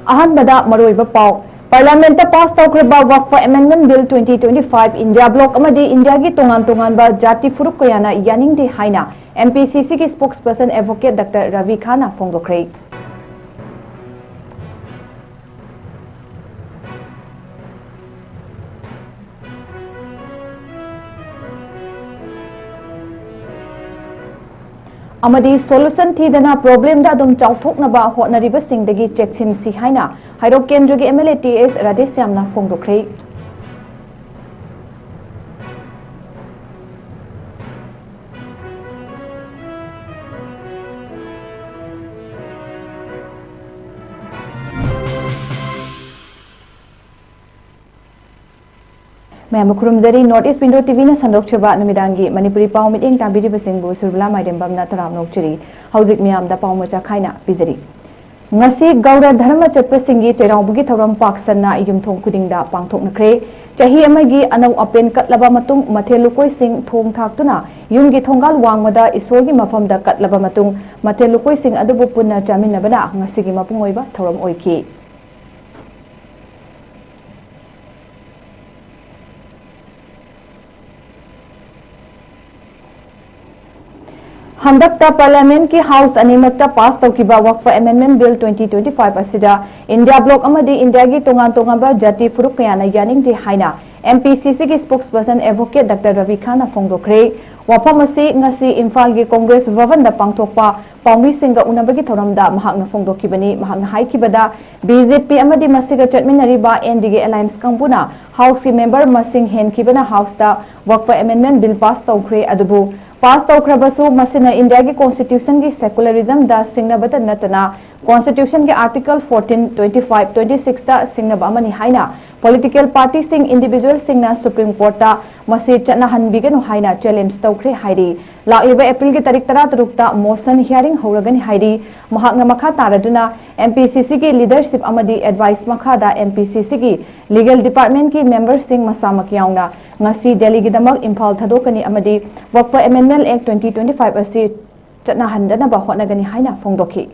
अहनबदा मरोइबा पाव parliament pass तौखरबा Waqf amendment bill 2025 India bloc अमदी इंडिया की तोंगान जाति फुरुक कयाना यानिंगदे हाइना एमपीसीसी की स्पोक्सपर्सन एडवोकेट डॉक्टर रवि खाना फोंदोखरे। अमदी सोल्यूशन थीदना प्रॉब्लम दा दुम चाउथोकनबा होटनरिबसिंगदगी चेक्सिनसी हाइना हाइरोक केंद्र के एमएलए टीएस राधेश्यामना फोंदोखरे। मैं खुरुमजरी नॉर्थ ईस्ट विंडो टीवी संदोक्चबा नुमिदांगी मणिपुरी पाव मिटिंग ताबिरिबसिंगबु सुरबला माइदेमबमना तराम नोक्चरी हौजिक मियामदा पाव मचा खाइना बिजरी ngasi गौड़ धर्म चटपसिंगी चेराउबुगी थौरम पाक्सना युमथोंग खुदिंगदा पांगथोकनख्रे चाही अमगी अनौ अपेन कटलबा मतुंग मथेलुकोई सिंग थोंग थाक्तुना युमगी थोंगाल वांगमदा इसोरगी मफमदा कटलबा मतुंग मथेलुकोई सिंग अदुबु पुन्ना चामिनबना ngasi gi mapung oiba थौरम ओइखी। हंदकता पार्लियामेंट की हाउस अनिमकता पास तौकिबा वक्फ अमेंडमेंट बिल 2025 असिदा इंडिया ब्लॉक अमदी इंडिया की तोंगान जाति फुरुक कयाना यानिंगदे हाइना एमपीसीसी की स्पोक्सपर्सन एडवोकेट डॉक्टर रवि खाना फोंदोखरे। वफम असी ngasi इम्फाल की कांग्रेस भवन दा पांगथोकपा पाउमी सिंगा उनबगी थौरमदा महाकना फोंदोखिबनी महाकना हाइकिबदा बीजेपी अमदी मसिगा चटमिनरिबा एनडीए अलायंस कांगपुना हाउस की मेंबर मसिंग हेनखिबना हाउस दा वक्फ अमेंडमेंट बिल पास तौखरे अदुबु पास तौखरबसु मसिना इंडिया की कॉन्स्टिट्यूशन की सेकुलरिज्म दा सिंगनबत नतना कॉन्स्टिट्यूशन के आर्टिकल 14, 25, 26 दा सिंगनब अमनि हाइना पॉलिटिकल पार्टी सिंग इंडिविजुअल सिंगना सुप्रीम कोर्ट ता मसि चटनाहनबिगनु हाइना चैलेंज तौखरे हाइरी लाइबा अप्रैल की तारीख 13 ता मोशन हियरिंग होरगनि हाइरी महाकना मखा तारदुना एमपीसीसी की लीडरशिप अमदी एडवाइस मखादा एमपीसीसी की लीगल डिपार्टमेंट की मेंबर सिंग मसामक याउना ngasi Delhi की दमक इम्फाल थदोकनी अमदी वक्फ अमेंडमेंट एक्ट 2025 असी चटनाहनदनबा होटनगनि हाइना फोंदोखी।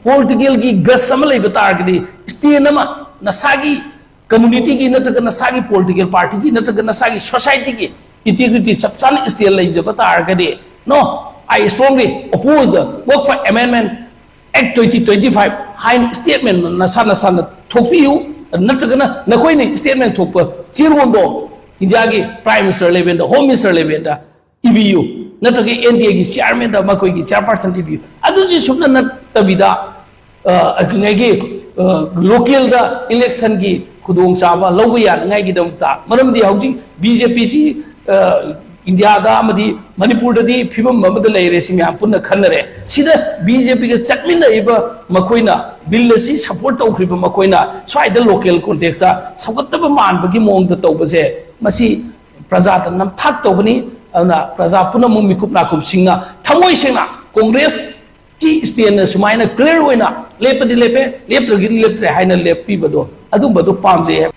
पॉलिटिकल की गस अम लेब तारगदी स्टेट अमा नसागी कम्युनिटी की नत्रग नसागी पॉलिटिकल पार्टी की नत्रग नसागी सोसाइटी की इंटीग्रिटी सबसान स्टेट लेजब तारगदी नो I strongly oppose the Waqf amendment act 2025 हाइन स्टेटमेंट नसा नसा थोपियु नत्रगना नखोइने स्टेटमेंट थोप चिरवोंदो इंडिया की प्राइम मिनिस्टर लेवल दा होम मिनिस्टर लेवल दा इबीयू नत्रगे एनडीए की चेयरमैन दा मकोई की चेयरपर्सन इबीयू अदुजी सुमना नतबिदा अखंगे लोकल दा इलेक्शन की खुदोंग चाबा लौब यानngay की दमता मरमदी हौजी बीजेपी सी इंडिया दा अमदी मणिपुर ददी फिबम ममद लेरे सिम्या पुन्न खनरे सिदा बीजेपी के चटमिन इबा मकोइना बिल से सपोर्ट तौखरिबा मकोइना स्वाइद लोकल कॉन्टेक्स्ट सौगतब मानबगी मोंग तौबसे मसी प्रजा नमथाक तौबनी अना प्रजा पुनः मिकुप नाकुप सिंगना थमोय सिंगना कांग्रेस की स्टेन सुमाइना क्लियर होइना लेपदि लेपे लेपत्रगी लेपत्रे हाइना लेपीबदो अदुबदो पामजे।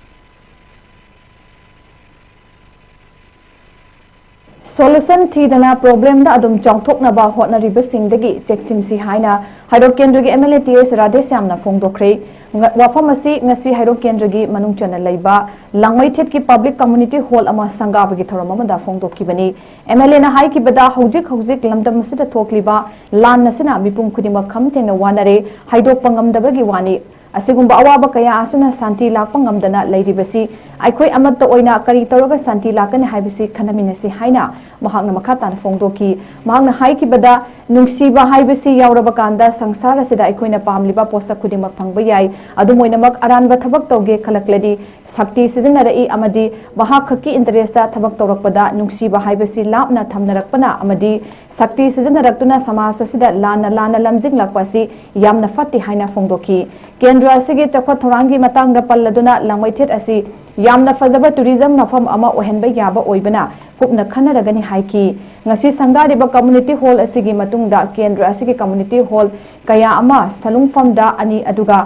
सोल्यूशन थीदना प्रॉब्लम दा अदुम चाउथोकनबा होटनरिबसिंगदगी चेक्सिनसी हाइना हाइरोक केंद्र के एमएलए टीएस राधेश्यामना फोंदोखरे। वफम असी ngasi हाइरोक केंद्र की मनुंग चना लैबा लांगमैथेट की पब्लिक कम्युनिटी हॉल अमा संगाबगी थौरम अमदा फोंदोखिबनी एमएलए ना हाइकिबदा हौजिक लमदम मसिदा थोकलिबा लान नसिना मिपुम खुदिमक खमथेंना वानरे हाइदोक पंगमदबगी वानी असिगुंबा अवाबा कया आसुना शांति लाकपा ngamdana लेरिबसी आइखोई अमत्त ओइना करी तौरगा शांति लाकने हाइबसी खनमिनसी हाइना महाकना मखा तान फोंदोखी। महाकना हाइकिबदा नुंगसीबा हाइबसी यावरबा कांदा संसार असिदा आइखोइना पामलिबा पोसा खुदिमक फंगबा याई अदुमोइनमक अरानबा थबक तौगे खलकलदी शक्ति सिजनरई अमदी महाखकी इंटरेस्टा थबक तौरकपदा नुंगसीबा हाइबसी लापना थमनरकपना अमदी शक्ति सिजनरक्तुना समाज असिदा लाना लमजिंग लकपासी यामना फत्ति हाइना फोंदोखी। केंद्र असिगे चखत थोरांगी मतंग पल्लदुना लांगमैथेट असी यामना फजबा टूरिज्म मफम अमा ओहनबा याबा ओइबना कुपना खनरगनि हाइकी। ngasi संगारिबा कम्युनिटी हॉल असिगी मतुंगदा केंद्र असिगे कम्युनिटी हॉल कया अमा सलुंगफमदा अनि अदुगा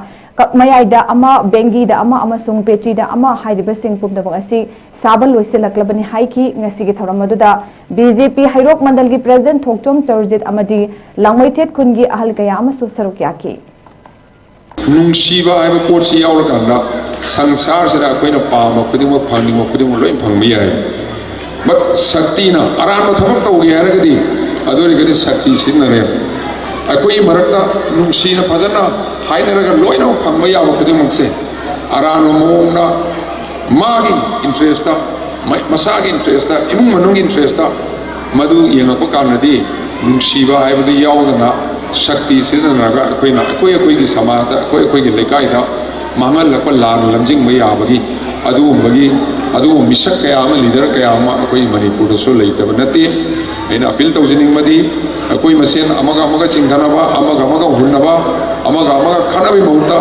मयाइदा अमा बेंगीदा अमा अमसुंग पेटीदा अमा हाइरिबा सिंग पुमदबक असि साबल लोइसेलक्लबनि हाइकी। ngasi थौरम अदुदा बीजेपी हाइरोक मंडल की प्रेसिडेंट ꯊꯣꯛꯆꯣꯝ ꯆꯧꯔꯖꯤꯠ अमदी लांगमैथेट खुनगी अहल कया अमसु सरुक याकी। ꯅꯨꯡꯁꯤꯕ ꯍꯥꯏꯕ ꯄꯣꯠꯁꯤ ꯌꯥꯎꯔꯀꯥꯟꯗ ꯁꯪꯁꯥꯔꯁꯤꯗ ꯑꯩꯈꯣꯏꯅ ꯄꯥꯝꯕ ꯈꯨꯗꯤꯡꯃꯛ ꯐꯪꯅꯤꯡꯕ ꯈꯨꯗꯤꯡꯃꯛ ꯂꯣꯏ ꯐꯪꯕ ꯌꯥꯏ ꯕꯠ ꯁꯛꯇꯤꯅ ꯑꯔꯥꯟꯕ ꯊꯕꯛ ꯇꯧꯒꯦ ꯍꯥꯏꯔꯒꯗꯤ ꯑꯗꯨ ꯑꯣꯏꯔꯒꯗꯤ ꯁꯛꯇꯤ ꯁꯤꯖꯤꯟꯅꯔꯦ ꯑꯩꯈꯣꯏꯒꯤ ꯃꯔꯛꯇ ꯅꯨꯡꯁꯤꯅ ꯐꯖꯅ ꯍꯥꯏꯅꯔꯒ ꯂꯣꯏꯅꯃꯛ ꯐꯪꯕ ꯌꯥꯕ ꯈꯨꯗꯤꯡꯃꯛꯁꯦ ꯑꯔꯥꯟꯕ ꯃꯑꯣꯡꯗ मागी इंटरेस्टा मसागी इंटरेस्टा इमुंग मनुंग इंटरेस्टा मधु येंगप कानदी नुंसीबा हाइबदि यावदना शक्ति सिदनरगा अखोइना अखोइ की समाज अखोइ की लेकाइदा मांगल लप लान लमजिंग मै याबगी अदु मिसक कया अमा लीडर कया अमा अखोइ मणिपुर दसु लेइतब नते अैना अपील तौजिनिंग मदि अखोइ मसेन अमगा अमगा चिंगनबा अमगा अमगा हुनबा अमगा अमगा खनबि महुता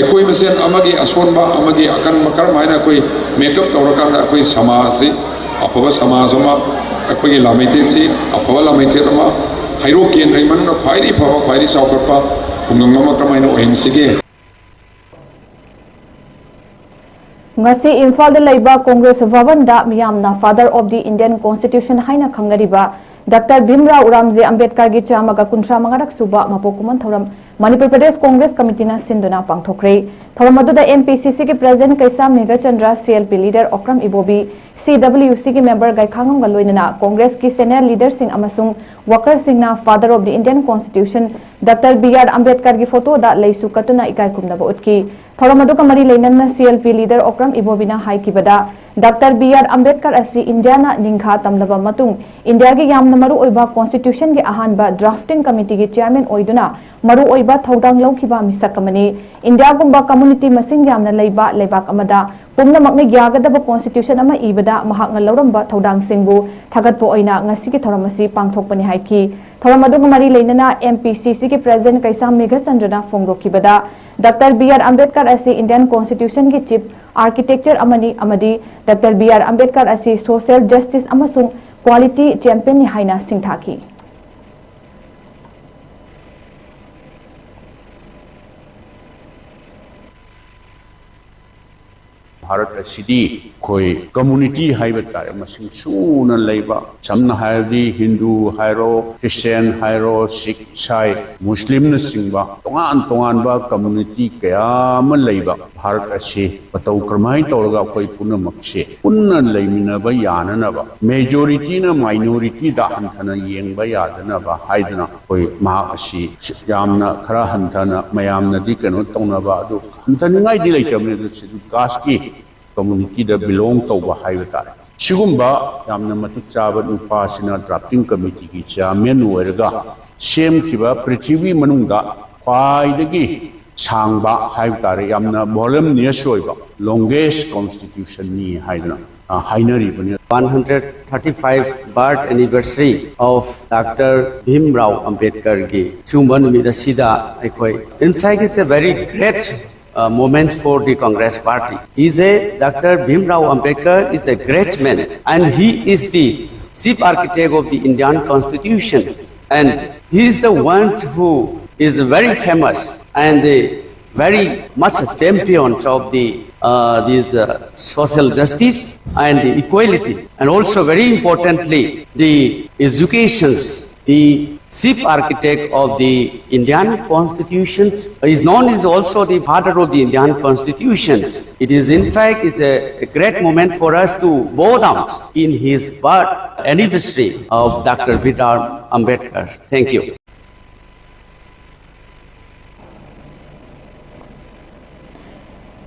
अखोइ मसेन अमगी असोनबा अमगी अकन मकरम हाइना अखोइ मेकअप तौरकांदा अखोइ समाज से अफबा समाज अमा अखोइ लामैते से अफबा लामैते अमा हाइरो केन रैमन ख्वाइदि फबा ख्वाइदि सावकरपा हुंगंग अमा क्रमाइना ओहेनसिगे ngasi imphal da laiba congress bhavan da miyamna father of the indian constitution haina khangnariba dr bhimrao 𝐷𝐸 gi chamaga kunthra mangarak suba mapokuman thoram manipur pradesh congress committee na sinduna pangthokre thoram adu da mpcc ki president 𝐂𝐲𝐸𝐬 clp leader 𝐂𝐸𝐲𝐸 cwc ki member gai-khangam ga loinana congress ki senior leader sing amasung worker sing na father of the indian constitution dr B.R. Ambedkar gi photo da leisu katuna ikai kumnaba utki thoram adu ka mari leinana clp leader 𝐂𝐸𝐲𝐸 na haikibada dr B.R. Ambedkar asi india na ningkha tamlaba matung india gi yamna maru oiba constitution gi ahanba drafting committee gi chairman oiduna maru oiba thodang lawkiba misakamani india gumba community masing yamna leiba leibak amada pumna makne gyagadaba constitution ama ibada mahakna lawramba thodang singbu thagatpo oina ngasi gi thoramasi pangthokpani haiki thoram adu mari leinana mpcc gi president 𝐂𝐲𝐸𝐬𝐸 phongdokibada dr B.R. Ambedkar asi indian constitution gi chief architecture amadi dr B.R. Ambedkar asi social justice amasung quality champion ni haina singthaki Bharat असिदी कोई community highway तारे मसिंग सुना लेबा समना हायदी Hindu हायरो Christian हायरो Sikh Sai मुस्लिम न सिंगबा तोंगान बा community कयाम लेबा भारत असि पतौ क्रमाई तौरगा कोई पुनमक्से पुन्न लेमिनबा याननबा मेजॉरिटी न माइनॉरिटी दा हंथना येंगबा यादनबा हाइदना कोई मा असि यामना खरा हंथना मयामनदी कनो तौनबा अदु हंथनिंगाई दि लेतबने दु कास्ट की community da belong to ba haibata sigumba yamna matik chaba nupa sina drafting committee ki chairman oiraga sem khiba prithvi manungda khwaidagi changba haibata yamna voluminous oiba longest constitution ni haidana hainari bani 135 birth anniversary of Dr. Bhimrao Ambedkar gi chumban mi sida aikoi in fact it's a very great moment for the Congress party. Dr. Bhimrao Ambedkar is a great man and he is the chief architect of the Indian Constitution and he is the one who is very famous and very much a champion of the social justice and the equality and also very importantly the educations. The chief architect of the Indian Constitution is known as also the father of the Indian Constitutions. It is in fact a great moment for us to bow down in his birth anniversary of Dr. B.R. Ambedkar. Thank you.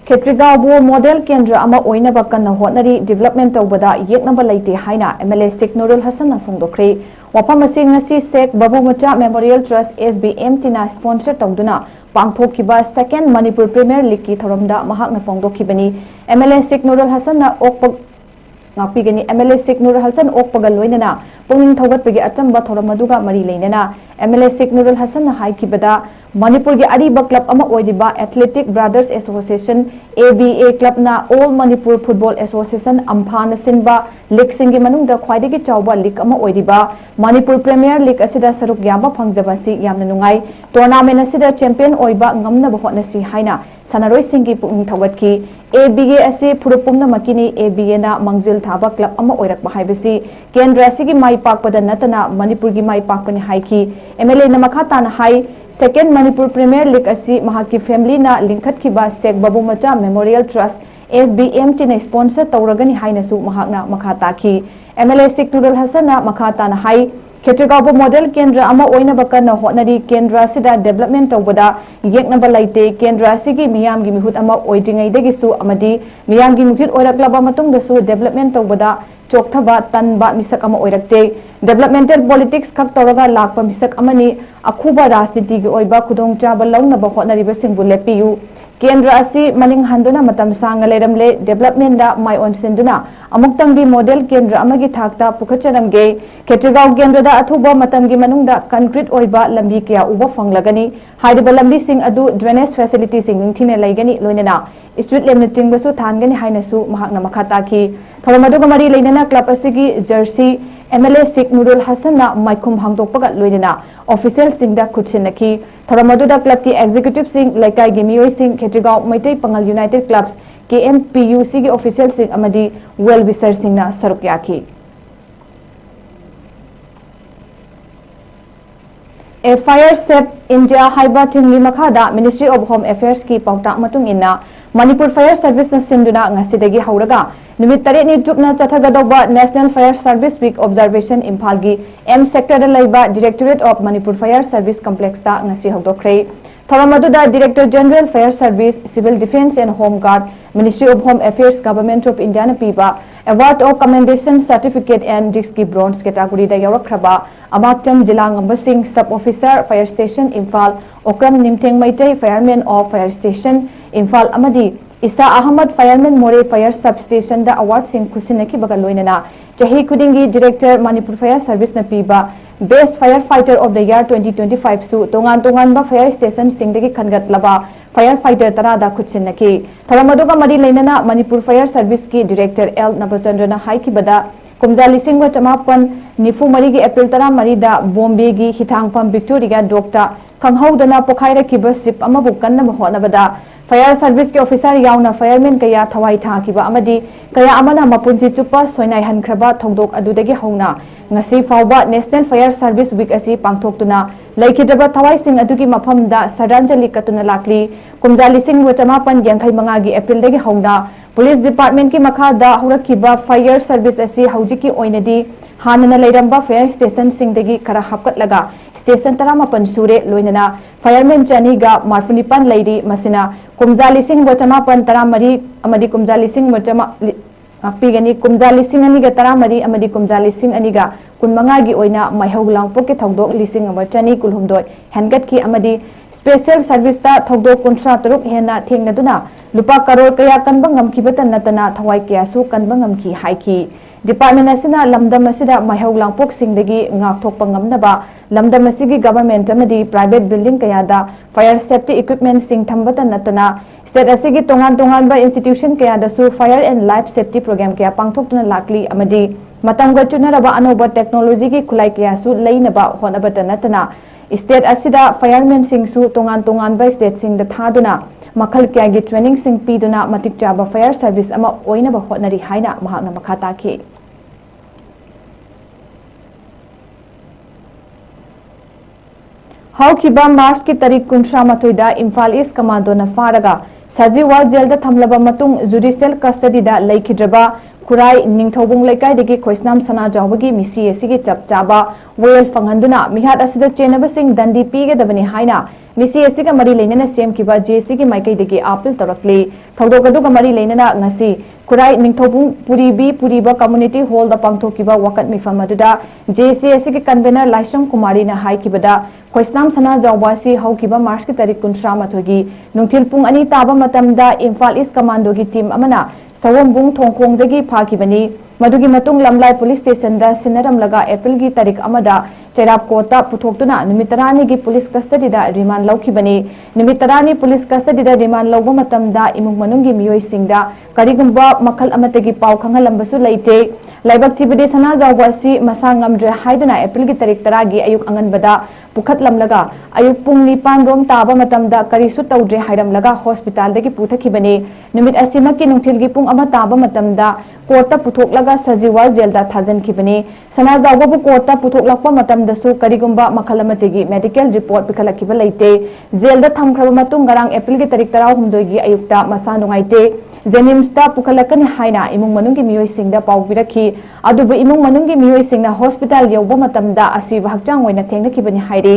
Ketrigabu model kendra ama oina bakana honari development tawbada yeknaba laite haina MLA Sheikh Nurul Hasan na phongdokre wafam asing ngasi Sheikh Babu Macha Memorial Trust SBM tina sponsor tawduna pangthokiba second Manipur Premier League ki thoramda mahak na phongdokibani MLA Sheikh Nurul Hasan na okpag ngapigani MLA Sheikh Nurul Hasan okpagal loinana pungning thogatpagi achamba thoramaduga mari leinana MLA Sheikh Nurul Hasan na haikibada Manipur gi ariba club ama oidiba Athletic Brothers Association ABA club na All Manipur Football Association amphana sinba league singi manungda khwaidagi chawba league ama oidiba Manipur Premier League asida saruk yamba phangjaba si yamna nungai tournament asida champion oiba ngamna bahotna si haina sanaroi singi pung thawatki ABA asi phurupumna makini ABA na mangjil thaba club ama oirakba haibasi kendra sigi mai pakpada natana Manipur gi mai pakpani haiki MLA na makha tan hai Second Manipur Premier League asi mahaki family na lingkhat khiba Sheikh Babu Macha Memorial Trust SBMT na sponsor tawragani haina su mahakna makhata ki MLA Sheikh Nurul Hasan na makhata na hai 𝐋𝐢𝐯 model kendra ama oina bakana honari kendra sida development tawbada yekna balaite kendra sigi miyam gi mihut ama oidingai degi su amadi miyam gi mihut oiraklaba matung da su development tawbada chokthaba tanba misak ama oirakte developmental politics khak tawraga lakpa misak amani akhuba rajniti gi oiba khudong chaba launa ba honari ba singbu lepiyu kendra asi maning handuna matam sanga leramle development da mai on senduna amuktangi model kendra amagi thakta pukhacharamge 𝐶𝐢𝐯 kendra da athuba matamgi manungda concrete oiba lambi kya uba fanglagani haidiba lambi sing adu drainage facility sing ningthine laigani loinana street lemniting basu thangani hainasu mahakna makhata ki tharamadu gamari leinana club asigi jersey MLA Sheikh Nurul Hasan na maikhum hangdokpaga loinana official singda khutchinaki tharamadu da club ki executive sing laikai gi miyoi sing 𝐶𝐢𝐯 maitai pangal united clubs KMPUC gi official sing amadi well wisher sing na saruk yaki A fire saved India haiba thingli makhada Ministry of Home Affairs ki pautak matung inna Manipur Fire Service na sinduna ngasidagi hauraga numit tare ni jupna chathagadoba National Fire Service Week Observation Imphal gi M sector da laiba Directorate of Manipur Fire Service Complex ta ngasi hawdokhrei tharamadu da Director General Fire Service Civil Defence and Home Guard Ministry of Home Affairs Government of India na piba Award of Commendation Certificate and Disc ki bronze category da yawakraba Amaktam Jilang Ambasing Sub Officer Fire Station Imphal Okram Nimtheng Maitai Fireman of Fire Station Imphal amadi Isa Ahmad Fireman More Fire Substation da award sing khusinaki baga loinana chahi khudingi Director Manipur Fire Service na piba Best Firefighter of the Year 2025 su tongan ba fire station singdagi khangatlaba firefighter tara da khutsinaki tharamadu ga mari leinana Manipur Fire Service ki Director L Nabachandra na haiki bada kumjali singwa tamapan nifu mari gi April tara mari da Bombay gi Hithangpam Victoria Doctor khanghaudana pokhaira ki bus ship ama bukanna mahona bada Fire Service ki officer yauna fireman kaya thawai thakiba amadi kaya amana mapunsi chupa soinai hankraba thongdok adudagi hauna ngasi fawba National Fire Service Week asi pangthoktuna laikhidaba thawai sing adugi maphamda saranjali katuna lakli kumjali sing watamapan yankhai manga gi April dagi hauna Police Department ki makhada hurakiba Fire Service asi haujiki oinadi hanana leiramba fire station singdagi kara hapkatlaga station taramapan sure loinana fireman chaniga marfunipan leiri masina kumjali sing watamapan taramari amadi kumjali sing watama akpigani kumjali sing aniga taramari amadi kumjali sing aniga kunmanga gi oina maihau langpok ki thogdok lising amachani kulhumdoi hangat ki amadi special service ta thogdok kuntra taruk hena thengnaduna lupa karor kaya kanba ngamkibatan natana thawai kya su kanba ngamki haiki Department asina lamdam asida maihau langpok singdagi ngakthokpa ngamnaba lamdam asigi government amadi private building kayada fire safety equipment sing thambata natana state asigi tongan ba institution kayada su fire and life safety program kaya pangthoktuna lakli amadi matamga chunaraba anoba technology ki khulai kaya su leinaba honabata natana state asida firemen sing su tongan ba state sing da thaduna makhal kya gi training sing piduna matik chaba fire service ama oina ba honari haina mahakna makhata ki Haukiba March ki tarik 13 da Imphal East Commando na faraga Sajiwa jail da thamlaba matung judicial custody da laikhidraba Kurai Ningthobung laikai degi khoisnam sana jawbagi misi asigi chap chaba well fanghanduna mihat asida chenaba sing dandi pige dabani haina misi asiga mari leinana sem kiba JC ki maikai degi appeal torakli thogdokadu ga mari leinana ngasi Kurai Ningthobung Puriba Community Hall da pangthokiba wakat mifamaduda JC asigi convener Laisam Kumari na hai kibada khoisnam sana jawbasi haukiba March ki tarik 13 gi nungthil pung ani taba matamda Imphal East Commando gi team amana Sawambung Thongkhong dagi phakibani madugi matung lamlai police station da sinaram laga April gi tarik amada Cherap kota puthoktuna nimitarani gi police custody da remand laukhibani nimitarani police custody da remand lawba matamda imung manungi miyoi singda karigumba makhal amatagi pau khangalambasu leite laibak tibidi sana jawbasi masang ngamdre haiduna April gi tarik 10 gi ayuk anganbada pukhat lamlaga ayuk pung 9 rom taba matamda karisu tawdre hairam laga hospital dagi puthakibani nimit asima ki nungthil gi pung ama taba matamda court पुथोक्लगा सजीवा जेलदा थाजनखिबनी सनाजावबु court पुथोक्लक्पा मतमदसु करिगुंबा मखलमतिगी medical report पिखलखिबा लेते जेलदा थमख्रबा मतुंग garang एप्रिल की तारीख 16 गी अयुक्ता मसा नुंगाइते जेनिम्सता पुखलकनी हाइना इमुंग मनुंगी मियोइसिंगदा पाउ पिरखि अदुबु इमुंग मनुंगी मियोइसिंगना हॉस्पिटल यौबा मतमदा असिबा हक्चांग ओइना थेंगनखिबनी हाइरे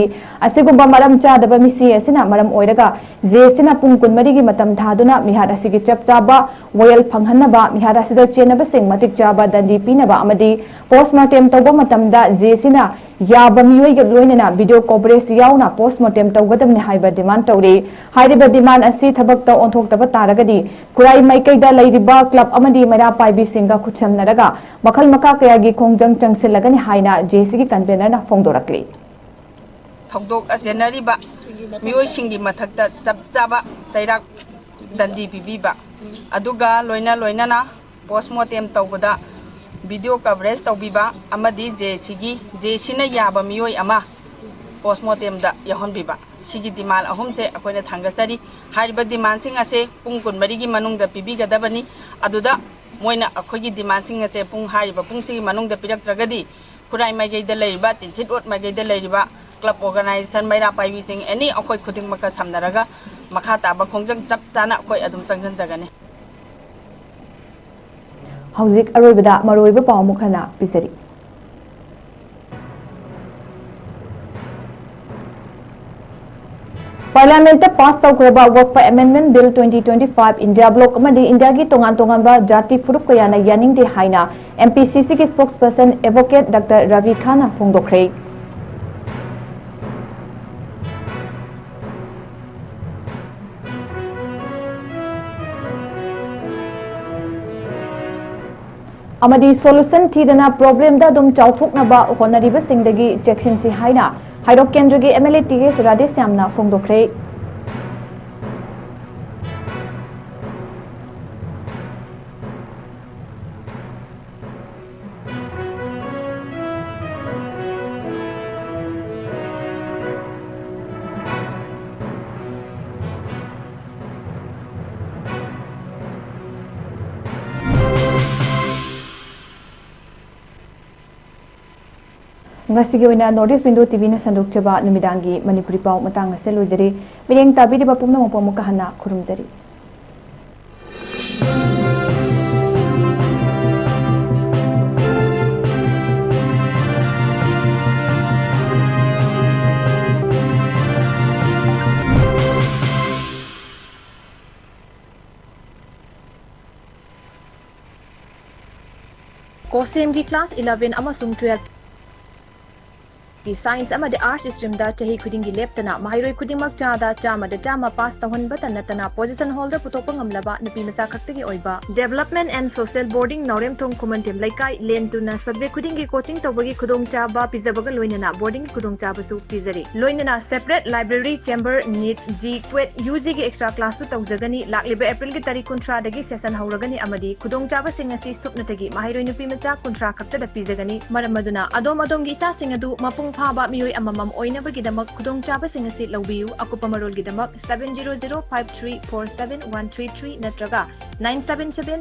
असिगुंबा मरम चादबा मिसि असिना मरम ओइरगा जेसिना पुंग कुनमरी गी मतम थादुना मिहार असिगी चपचाबा वयल फंगहनबा मिहार असिदा चेनबा सिंग मतिक चाबा दंडी पीनबा अमदी पोस्टमार्टम तौबा मतमदा जेसिना याबा मियोइग लोइनना वीडियो कवरेज याउना पोस्टमार्टम तौगदबने हाइबा डिमांड तौरे हाइरिबा डिमांड असि थबक तौ ओंथोक्तबा तारगदी खुराई माइकैदा लैरिबा क्लब अमदी मैरा पाइबी सिंगा खुचमनरगा मखल मका कयागी खोंजंग चंगसिलगनी हाइना जेसीगी कन्वेनरना फोंदोरकले थौदोक असेनरिबा मियोइसिंगी मथक्ता चपचाबा चैराक दंडी पिबीबा अदुगा लोइना लोइनाना पोस्टमार्टम तौबदा वीडियो कवरेज तौबीबा अमदी जेसीना याबा मियोइ अमा पोस्टमार्टम दा यहनबीबा सिगी डिमांड अहुमसे अखोइना थांगचरी हारिबा डिमांड सिंग असे पुंग कुनमरी गी मनुंगदा पिबीगदबनी अदुदा मोइना अखोइगी डिमांड सिंग असे पुंग हारिबा पुंग सिगी मनुंगदा पिरक्त्रगदी खुराई माइगैदा लैरिबा तिनसिट रोड माइगैदा लैरिबा क्लब ऑर्गेनाइजेशन मैरा पाइबी सिंग एनी अखोइ खुदिंग मका समनरगा मखा ताबा खोंजंग चप चाना अखोइ अदुम चंगजनजगनी हौजिक अरोइबदा मरोइबा पाउ मुखना पिसरी पार्लियामेंट पास तौख्रबा Waqf amendment bill 2025 India bloc अमदी इंडिया की तोंगान तोंगानबा जाति फुरुप कयाना यानिंगदे हाइना एमपीसीसी की स्पोक्सपर्सन एडवोकेट डॉक्टर रवि खाना फोंदोखरे अमदी सोल्यूशन थीदना प्रॉब्लम दा दुम चाउथोकनबा होनरिबा सिंगदगी चेक्सिनसी हाइना हाइरोक केंद्र की एमएलए टीएस राधेश्यामना फोंदोखरे नॉर्थ ईस्ट विंडो टीवी ने संदोक्चबा नुमिदांगी मणिपुरी पाउ मतंग असे लोजरी मिरेंग ताबिरिबा पुमनमक पमुक हना खुरुमजरी कोसेम की क्लास 11 अमसुंग 12 की साइंस अमदे आर्ट्स स्ट्रीम दा चही खुदिंगी लेप्तना माहिरोई खुदिंगमक चादा चामदा चामा पास तहनबा तन्नतना पोजीशन होल्डर पुतोपा ngamlaba nupi macha khaktagi oiba development and social boarding Naorem Thong Khumantem Leikai lane तुना सब्जेक्ट खुदिंगी कोचिंग तौबगी खुदोंग चाबा पिजबगा लोइनना बोर्डिंग खुदोंग चाबसु पिजरी लोइनना separate library chamber NEET 𝐶𝐸 UG की एक्स्ट्रा क्लास सु तौजगनी लाक्लिबा अप्रैल की तारीख 19 दगी सेशन हौरगनी अमदी खुदोंग चाबा सिंग असि सुपनतगी माहिरोई नुपी माचा 19 खक्तदा पिजगनी मरम मदुना अदोम अदोमगी इसा सिंग अदु मपुंग फाबा मियोई अममम ओइनबगीदमक खुदोंग चाबा सिंग असि लौबियु अकुपा मरोलगीदमक 7005347133 नत्रगा 977